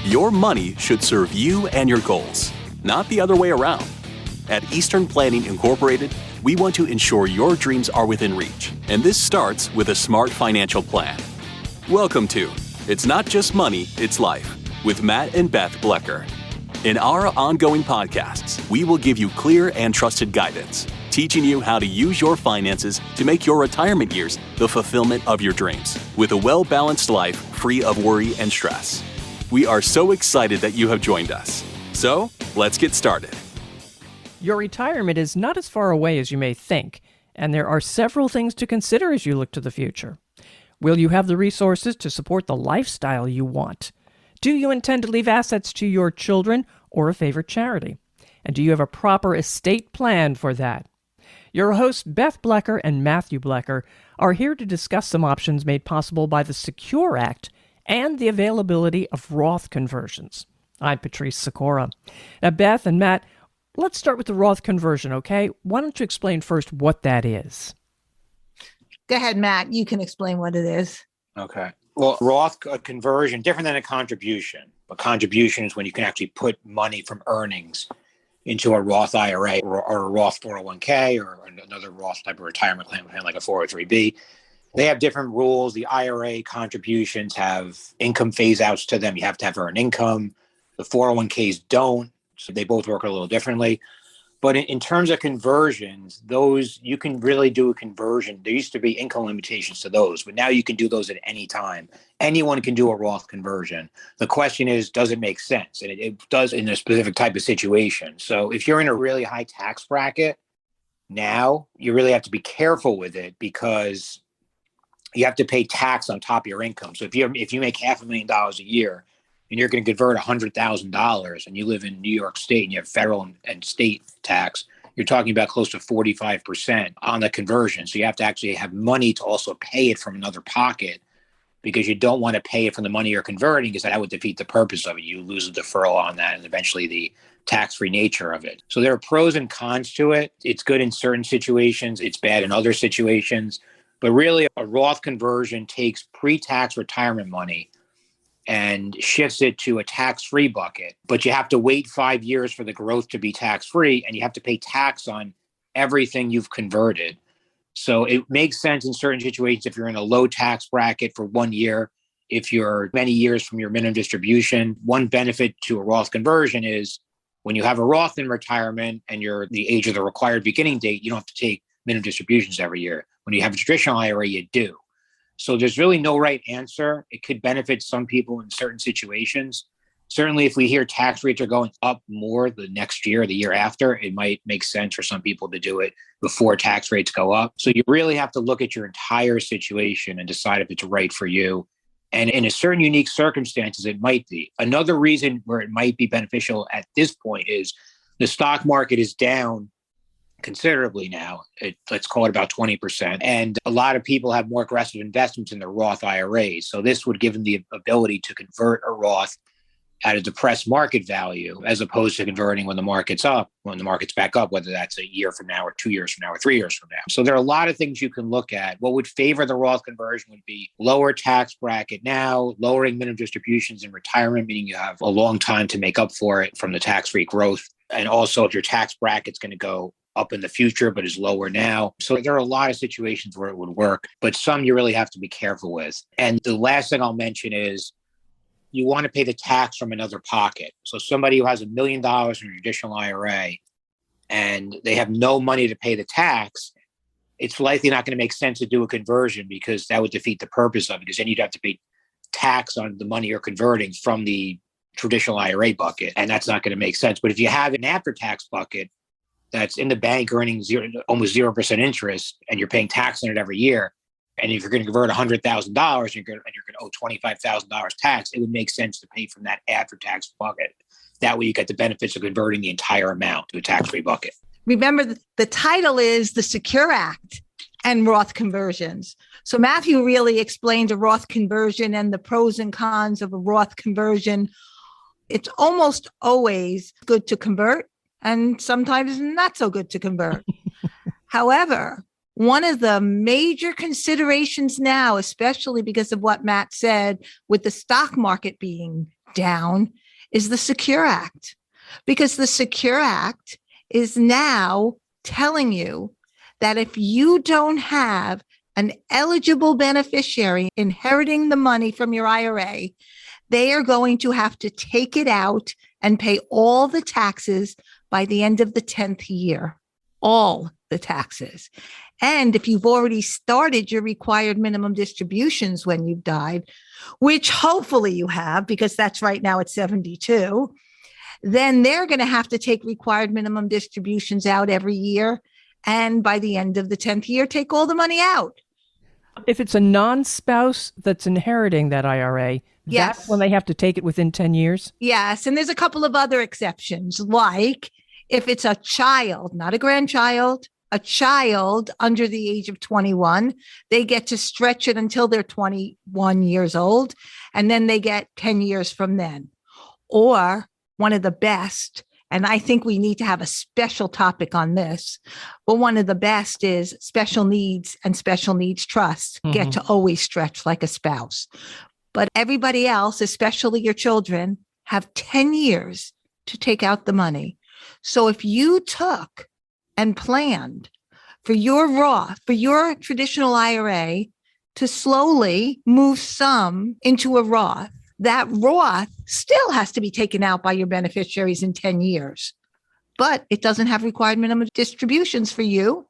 Your money should serve you and your goals, not the other way around. At Eastern Planning Incorporated, we want to ensure your dreams are within reach, and this starts with a smart financial plan. Welcome to It's Not Just Money, It's Life with Matt and Beth Blecker. In our ongoing podcasts, we will give you clear and trusted guidance, teaching you how to use your finances to make your retirement years the fulfillment of your dreams, with a well-balanced life free of worry and stress. We are so excited that you have joined us. So, let's get started. Your retirement is not as far away as you may think, and there are several things to consider as you look to the future. Will you have the resources to support the lifestyle you want? Do you intend to leave assets to your children or a favorite charity? And do you have a proper estate plan for that? Your hosts, Beth Blecker and Matthew Blecker, are here to discuss some options made possible by the Secure Act and the availability of Roth Conversions. I'm Patrice Sikora. Now, Beth and Matt, let's start with the Roth conversion, okay? Why don't you explain first what that is? Go ahead, Matt. You can explain what it is. Okay. Well, Roth conversion, different than a contribution. A contribution is when you can actually put money from earnings into a Roth IRA or a Roth 401k or another Roth type of retirement plan like a 403b. They have different rules. The IRA contributions have income phase outs to them. You have to have earned income. The 401ks don't. So they both work a little differently. But in terms of conversions, those, you can really do a conversion. There used to be income limitations to those, but now you can do those at any time. Anyone can do a Roth conversion. The question is, does it make sense? And it does in a specific type of situation. So if you're in a really high tax bracket, now you really have to be careful with it because you have to pay tax on top of your income. So if you make $500,000 a year, and you're going to convert $100,000 and you live in New York State and you have federal and state tax, you're talking about close to 45% on the conversion. So you have to actually have money to also pay it from another pocket because you don't want to pay it from the money you're converting because that would defeat the purpose of it. You lose the deferral on that and eventually the tax-free nature of it. So there are pros and cons to it. It's good in certain situations. It's bad in other situations. But really, a Roth conversion takes pre-tax retirement money and shifts it to a tax-free bucket. But you have to wait 5 years for the growth to be tax-free, and you have to pay tax on everything you've converted. So it makes sense in certain situations if you're in a low tax bracket for 1 year, if you're many years from your minimum distribution. One benefit to a Roth conversion is when you have a Roth in retirement and you're the age of the required beginning date, you don't have to take minimum distributions every year. When you have a traditional IRA, you do. So there's really no right answer. It could benefit some people in certain situations. Certainly, if we hear tax rates are going up more the next year or the year after, it might make sense for some people to do it before tax rates go up. So you really have to look at your entire situation and decide if it's right for you. And in a certain unique circumstances, it might be. Another reason where it might be beneficial at this point is the stock market is down considerably now. Let's call it about 20%. And a lot of people have more aggressive investments in their Roth IRAs. So this would give them the ability to convert a Roth at a depressed market value, as opposed to converting when the market's up, when the market's back up, whether that's a year from now or 2 years from now or 3 years from now. So there are a lot of things you can look at. What would favor the Roth conversion would be lower tax bracket now, lowering minimum distributions in retirement, meaning you have a long time to make up for it from the tax-free growth. And also if your tax bracket's going to go up in the future, but is lower now. So there are a lot of situations where it would work, but some you really have to be careful with. And the last thing I'll mention is you want to pay the tax from another pocket. So somebody who has $1 million in a traditional IRA and they have no money to pay the tax, it's likely not going to make sense to do a conversion because that would defeat the purpose of it, because then you'd have to pay tax on the money you're converting from the traditional IRA bucket, and that's not going to make sense. But if you have an after-tax bucket that's in the bank earning almost 0% interest, and you're paying tax on it every year, and if you're going to convert $100,000 you're going to owe $25,000 tax, it would make sense to pay from that after-tax bucket. That way you get the benefits of converting the entire amount to a tax-free bucket. Remember, the title is the Secure Act and Roth Conversions. So Matthew really explained a Roth conversion and the pros and cons of a Roth conversion. It's almost always good to convert, and sometimes not so good to convert. However, one of the major considerations now, especially because of what Matt said, with the stock market being down is the Secure Act, because the Secure Act is now telling you that if you don't have an eligible beneficiary inheriting the money from your IRA, they are going to have to take it out and pay all the taxes by the end of the 10th year, all the taxes. And if you've already started your required minimum distributions when you've died, which hopefully you have, because that's right now at 72, then they're going to have to take required minimum distributions out every year. And by the end of the 10th year, take all the money out. If it's a non-spouse that's inheriting that IRA, Yes. that's when they have to take it within 10 years? Yes. And there's a couple of other exceptions, like if it's a child, not a grandchild, a child under the age of 21, they get to stretch it until they're 21 years old, and then they get 10 years from then. Or one of the best, and I think we need to have a special topic on this, but one of the best is special needs and special needs trusts get to always stretch like a spouse. But everybody else, especially your children, have 10 years to take out the money. So if you took and planned for your Roth, for your traditional IRA, to slowly move some into a Roth, that Roth still has to be taken out by your beneficiaries in 10 years. But it doesn't have required minimum distributions for you,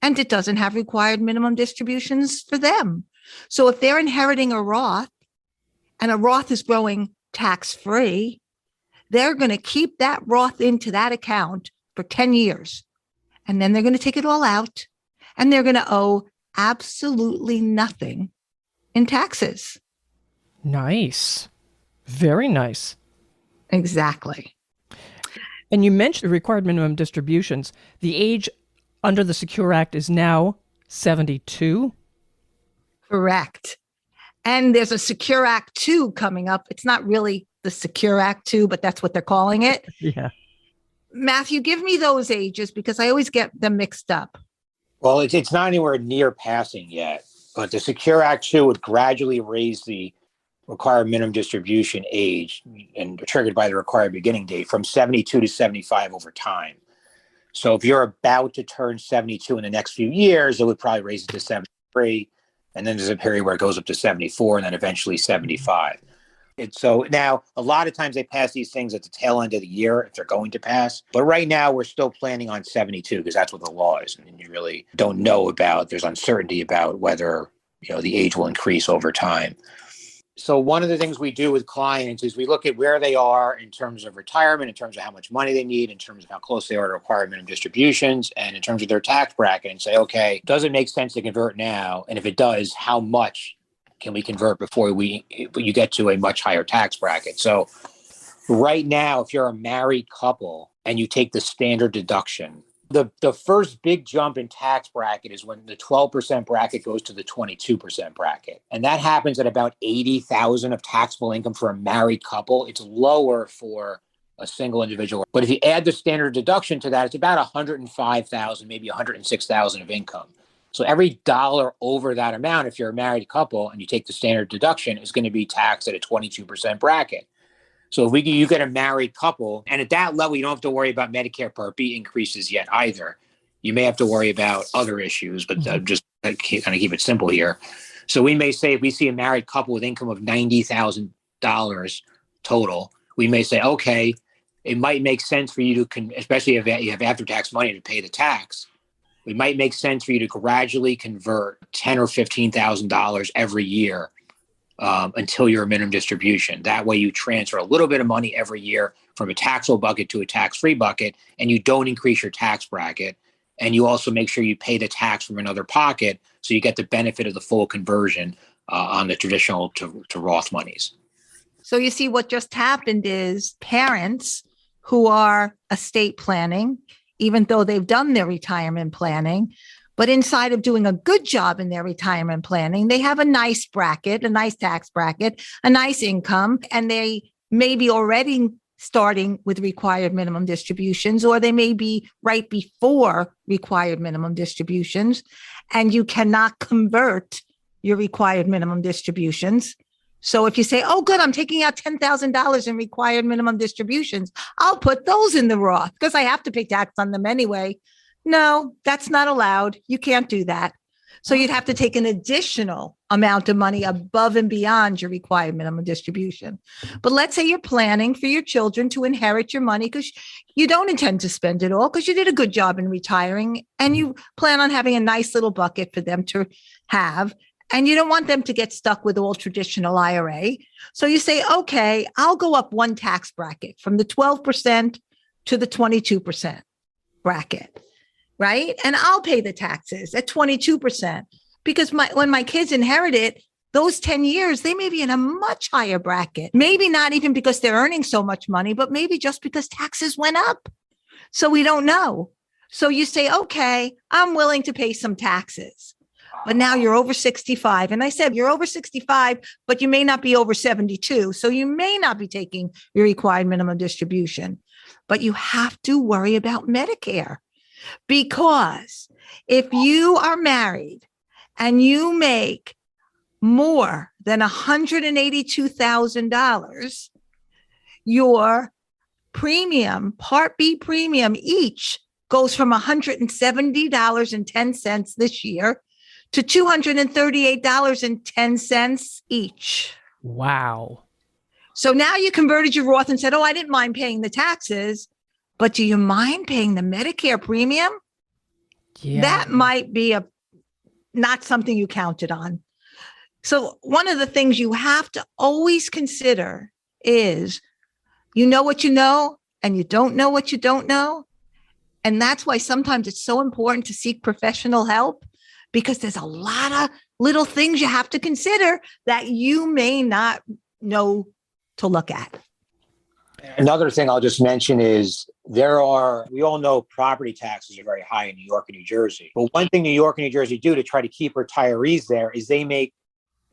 and it doesn't have required minimum distributions for them. So if they're inheriting a Roth, and a Roth is growing tax-free, they're going to keep that Roth into that account for 10 years. And then they're going to take it all out, and they're going to owe absolutely nothing in taxes. Nice. Very nice. Exactly. And you mentioned required minimum distributions. The age under the Secure Act is now 72? Correct. And there's a Secure Act 2 coming up. It's not really the Secure Act 2, but that's what they're calling it. Yeah. Matthew, give me those ages because I always get them mixed up. Well, it's not anywhere near passing yet, but the Secure Act 2 would gradually raise the required minimum distribution age and triggered by the required beginning date from 72 to 75 over time. So if you're about to turn 72 in the next few years, it would probably raise it to 73. And then there's a period where it goes up to 74 and then eventually 75. And so now a lot of times they pass these things at the tail end of the year if they're going to pass. But right now we're still planning on 72 because that's what the law is. And you really don't know there's uncertainty about whether, the age will increase over time. So one of the things we do with clients is we look at where they are in terms of retirement, in terms of how much money they need, in terms of how close they are to required minimum distributions, and in terms of their tax bracket, and say, okay, does it make sense to convert now? And if it does, how much can we convert before you get to a much higher tax bracket? So right now, if you're a married couple and you take the standard deduction, the first big jump in tax bracket is when the 12% bracket goes to the 22% bracket. And that happens at about $80,000 of taxable income for a married couple. It's lower for a single individual. But if you add the standard deduction to that, it's about $105,000, maybe $106,000 of income. So every dollar over that amount, if you're a married couple and you take the standard deduction, is going to be taxed at a 22% bracket. So if you get a married couple, and at that level, you don't have to worry about Medicare Part B increases yet either. You may have to worry about other issues, but just kind of keep it simple here. So we may say if we see a married couple with income of $90,000 total, we may say, okay, it might make sense for you to, especially if you have after-tax money to pay the tax, it might make sense for you to gradually convert $10,000 or $15,000 every year until you're a minimum distribution. That way you transfer a little bit of money every year from a taxable bucket to a tax-free bucket, and you don't increase your tax bracket. And you also make sure you pay the tax from another pocket so you get the benefit of the full conversion on the traditional to Roth monies. So you see what just happened is parents who are estate planning, even though they've done their retirement planning, but inside of doing a good job in their retirement planning, they have a nice bracket, a nice tax bracket, a nice income, and they may be already starting with required minimum distributions, or they may be right before required minimum distributions, and you cannot convert your required minimum distributions. So if you say, oh, good, I'm taking out $10,000 in required minimum distributions, I'll put those in the Roth because I have to pay tax on them anyway. No, that's not allowed. You can't do that. So you'd have to take an additional amount of money above and beyond your required minimum distribution. But let's say you're planning for your children to inherit your money because you don't intend to spend it all because you did a good job in retiring and you plan on having a nice little bucket for them to have. And you don't want them to get stuck with all traditional IRA. So you say, okay, I'll go up one tax bracket from the 12% to the 22% bracket. Right? And I'll pay the taxes at 22% because when my kids inherit it, those 10 years, they may be in a much higher bracket. Maybe not even because they're earning so much money, but maybe just because taxes went up. So we don't know. So you say, okay, I'm willing to pay some taxes. But now you're over 65. And I said, you're over 65, but you may not be over 72. So you may not be taking your required minimum distribution, but you have to worry about Medicare. Because if you are married and you make more than $182,000, your premium, Part B premium each goes from $170.10 this year to $238.10 each. Wow. So now you converted your Roth and said, oh, I didn't mind paying the taxes. But do you mind paying the Medicare premium? Yeah. That might be not something you counted on. So one of the things you have to always consider is you know what you know and you don't know what you don't know. And that's why sometimes it's so important to seek professional help because there's a lot of little things you have to consider that you may not know to look at. Another thing I'll just mention is we all know property taxes are very high in New York and New Jersey. But one thing New York and New Jersey do to try to keep retirees there is they make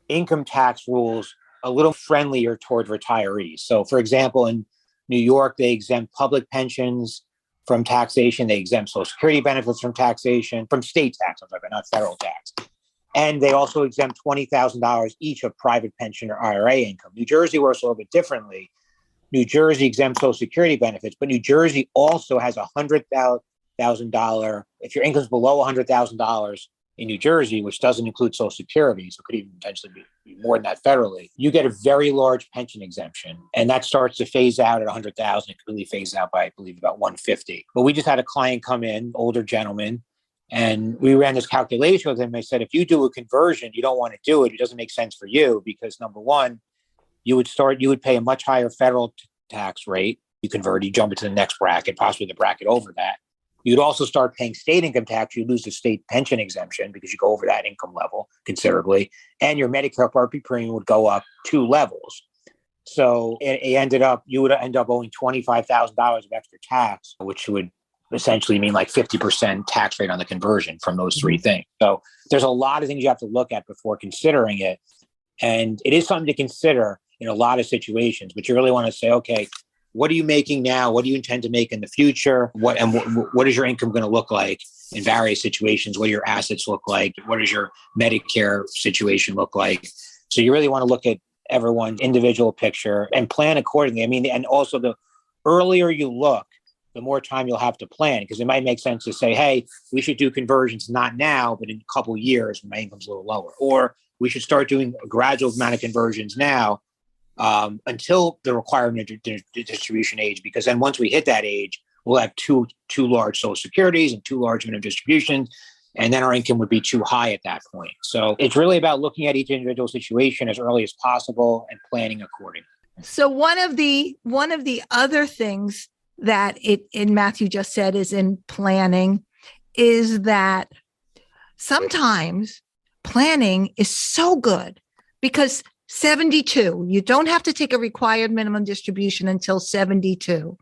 income tax rules a little friendlier toward retirees. So for example, in New York, they exempt public pensions from taxation. They exempt Social Security benefits from taxation, from state tax, I'm talking about, not federal tax. And they also exempt $20,000 each of private pension or IRA income. New Jersey works a little bit differently. New Jersey exempts Social Security benefits, but New Jersey also has $100,000. If your income's below $100,000 in New Jersey, which doesn't include Social Security, so it could even potentially be more than that federally, you get a very large pension exemption. And that starts to phase out at $100,000. It completely phases out by, I believe, about $150,000. But we just had a client come in, older gentleman, and we ran this calculation with him. I said, if you do a conversion, you don't want to do it. It doesn't make sense for you because number one, you would pay a much higher federal tax rate. You convert, you jump into the next bracket, possibly the bracket over that. You'd also start paying state income tax. You lose the state pension exemption because you go over that income level considerably. And your Medicare Part B premium would go up 2 levels. So you would end up owing $25,000 of extra tax, which would essentially mean like 50% tax rate on the conversion from those 3 things. So there's a lot of things you have to look at before considering it. And it is something to consider in a lot of situations, but you really want to say, okay, what are you making now? What do you intend to make in the future? What is your income going to look like in various situations? What do your assets look like? What does your Medicare situation look like? So you really want to look at everyone's individual picture and plan accordingly. I mean, and also the earlier you look, the more time you'll have to plan, because it might make sense to say, hey, we should do conversions not now, but in a couple of years when my income's a little lower. Or we should start doing a gradual amount of conversions now until the requirement distribution age, because then once we hit that age, we'll have two large Social Securities and 2 large minimum distributions, and then our income would be too high at that point. So it's really about looking at each individual situation as early as possible and planning accordingly. So one of the other things that Matthew just said is in planning is that sometimes planning is so good because 72, you don't have to take a required minimum distribution until 72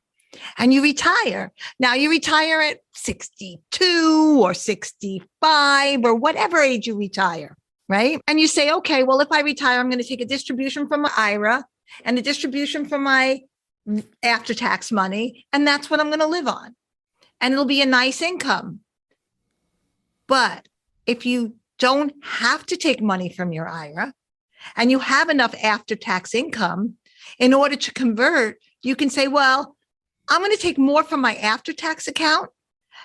and you retire. Now you retire at 62 or 65 or whatever age you retire, right? And you say, okay, well, if I retire, I'm going to take a distribution from my IRA and a distribution from my after-tax money, and that's what I'm going to live on. And it'll be a nice income. But if you don't have to take money from your IRA and you have enough after-tax income, in order to convert, you can say, well, I'm going to take more from my after-tax account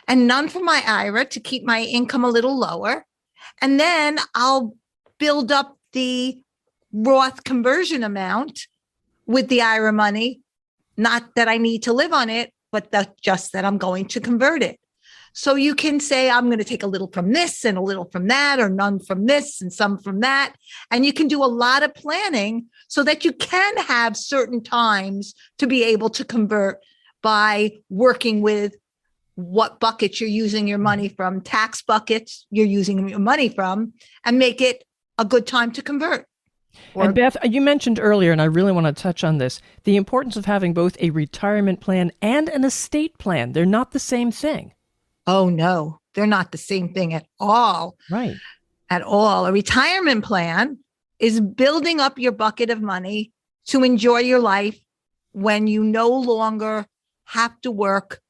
and none from my IRA to keep my income a little lower. And then I'll build up the Roth conversion amount with the IRA money. Not that I need to live on it, but just that I'm going to convert it. So you can say, I'm going to take a little from this and a little from that, or none from this and some from that. And you can do a lot of planning so that you can have certain times to be able to convert by working with what buckets you're using your money from, tax buckets you're using your money from, and make it a good time to convert. And Beth, you mentioned earlier, and I really want to touch on this, the importance of having both a retirement plan and an estate plan. They're not the same thing. Oh, no, they're not the same thing at all. Right. At all. A retirement plan is building up your bucket of money to enjoy your life when you no longer have to work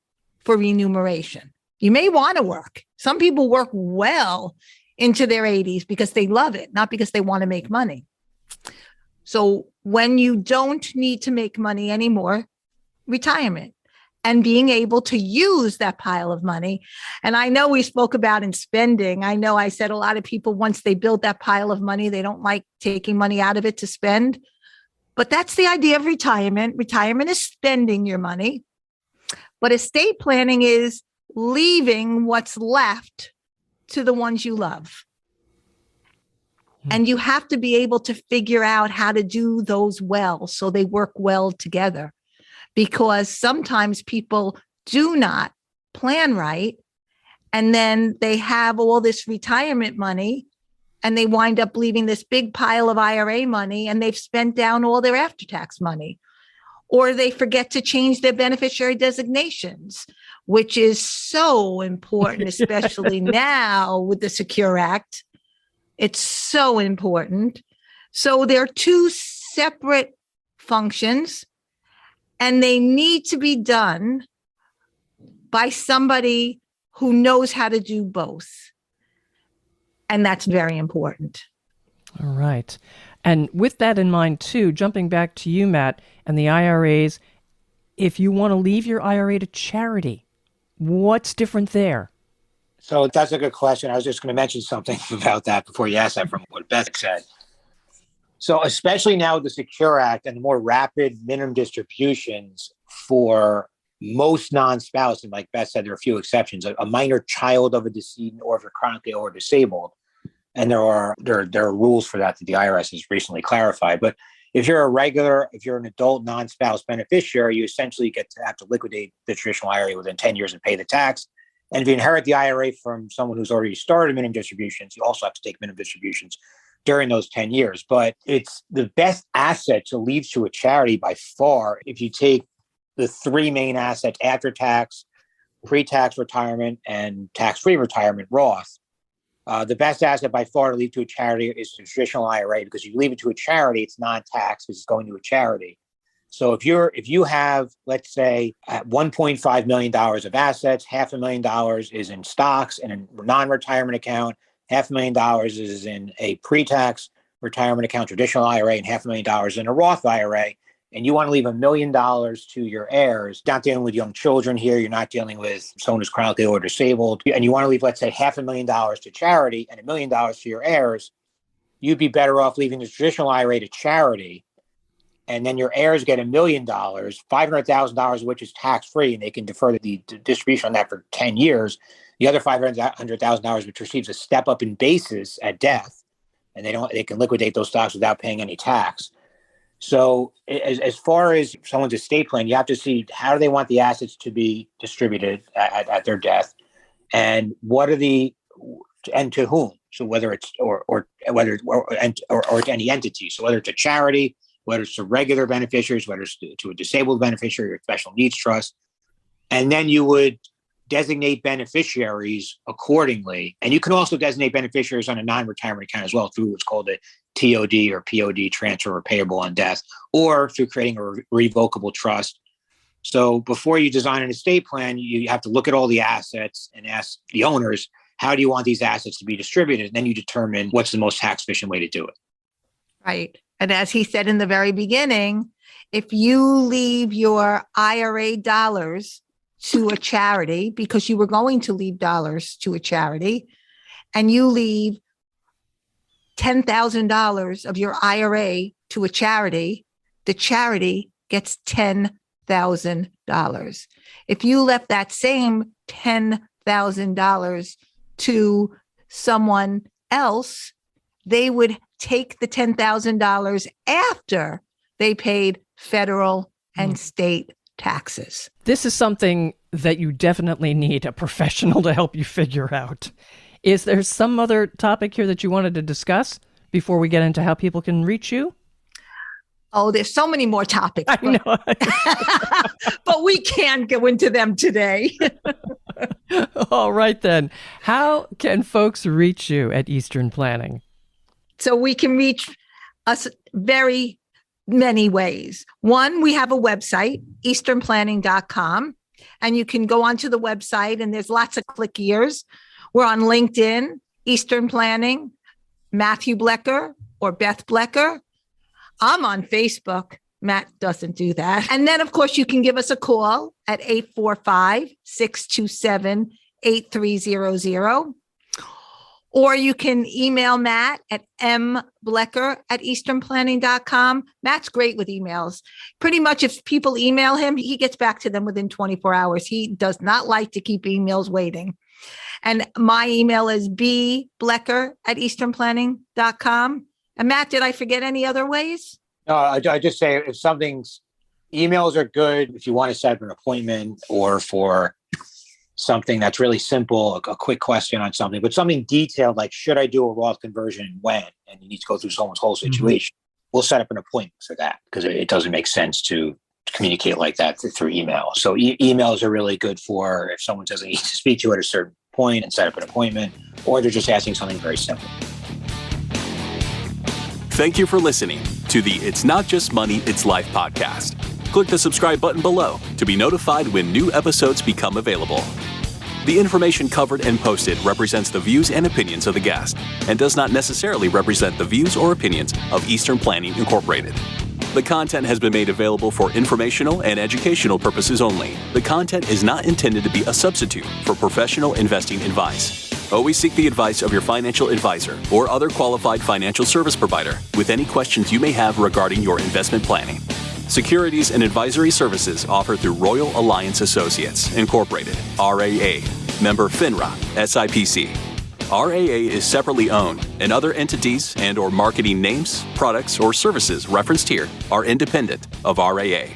for remuneration. You may want to work. Some people work well into their 80s because they love it, not because they want to make money. So when you don't need to make money anymore, retirement and being able to use that pile of money. And I know we spoke about in spending. I know I said a lot of people, once they build that pile of money, they don't like taking money out of it to spend. But that's the idea of retirement. Retirement is spending your money. But estate planning is leaving what's left to the ones you love. And you have to be able to figure out how to do those well so they work well together. Because sometimes people do not plan right, and then they have all this retirement money, and they wind up leaving this big pile of IRA money, and they've spent down all their after-tax money. Or they forget to change their beneficiary designations, which is so important, especially now with the Secure Act. It's so important. So there are two separate functions, and they need to be done by somebody who knows how to do both. And that's very important. All right. And with that in mind, too, jumping back to you, Matt, and the IRAs, if you want to leave your IRA to charity, what's different there? So that's a good question. I was just going to mention something about that before you asked that from what Beth said. So especially now with the Secure Act and the more rapid minimum distributions for most non-spouse, and like Beth said, there are a few exceptions, a minor child of a decedent, or if you're chronically ill or disabled. And there are rules for that the IRS has recently clarified. But if you're an adult non-spouse beneficiary, you essentially have to liquidate the traditional IRA within 10 years and pay the tax. And if you inherit the IRA from someone who's already started minimum distributions, you also have to take minimum distributions during those 10 years. But it's the best asset to leave to a charity by far if you take the three main assets: after tax, pre-tax retirement, and tax-free retirement, Roth. The best asset by far to leave to a charity is the traditional IRA, because if you leave it to a charity, it's non-tax because it's going to a charity. So if you have, let's say, $1.5 million of assets, $500,000 is in stocks and a non-retirement account, $500,000 is in a pre-tax retirement account, traditional IRA, and $500,000 in a Roth IRA, and you want to leave $1 million to your heirs, not dealing with young children here, you're not dealing with someone who's chronically ill or disabled, and you want to leave, let's say, $500,000 to charity and $1 million to your heirs, you'd be better off leaving the traditional IRA to charity. And then your heirs get $1 million, $500,000 of which is tax-free, and they can defer the distribution on that for 10 years. The other $500,000, which receives a step up in basis at death, and they can liquidate those stocks without paying any tax. So as far as someone's estate plan, you have to see how do they want the assets to be distributed at their death, and and to whom. So whether it's or to any entity. So whether it's a charity, whether it's to regular beneficiaries, whether it's to a disabled beneficiary or special needs trust. And then you would designate beneficiaries accordingly. And you can also designate beneficiaries on a non-retirement account as well through what's called a TOD or POD, transfer or payable on death, or through creating a revocable trust. So before you design an estate plan, you have to look at all the assets and ask the owners, how do you want these assets to be distributed? And then you determine what's the most tax efficient way to do it. Right. And as he said in the very beginning, if you leave your IRA dollars to a charity, because you were going to leave dollars to a charity, and you leave $10,000 of your IRA to a charity, the charity gets $10,000. If you left that same $10,000 to someone else, they would take the $10,000 after they paid federal and state taxes. This is something that you definitely need a professional to help you figure out. Is there some other topic here that you wanted to discuss before we get into how people can reach you? Oh, there's so many more topics. I know. But we can't go into them today. All right, then. How can folks reach you at Eastern Planning? So we can reach us very many ways. One, we have a website, easternplanning.com, and you can go onto the website and there's lots of click ears. We're on LinkedIn, Eastern Planning, Matthew Blecker or Beth Blecker. I'm on Facebook. Matt doesn't do that. And then, of course, you can give us a call at 845-627-8300. Or you can email Matt at mblecker@easternplanning.com. Matt's great with emails. Pretty much if people email him, he gets back to them within 24 hours. He does not like to keep emails waiting. And my email is bblecker@easternplanning.com. And Matt, did I forget any other ways? No, I just say if emails are good if you want to set up an appointment or for something that's really simple, a quick question on something, but something detailed like, should I do a Roth conversion and when? And you need to go through someone's whole situation. We'll set up an appointment for that because it doesn't make sense to communicate like that through email. So emails are really good for if someone says they need to speak to you at a certain point and set up an appointment, or they're just asking something very simple. Thank you for listening to the It's Not Just Money, It's Life podcast. Click the subscribe button below to be notified when new episodes become available. The information covered and posted represents the views and opinions of the guest and does not necessarily represent the views or opinions of Eastern Planning Incorporated. The content has been made available for informational and educational purposes only. The content is not intended to be a substitute for professional investing advice. Always seek the advice of your financial advisor or other qualified financial service provider with any questions you may have regarding your investment planning. Securities and advisory services offered through Royal Alliance Associates, Incorporated, RAA, member FINRA, SIPC. RAA is separately owned, and other entities and/or marketing names, products, or services referenced here are independent of RAA.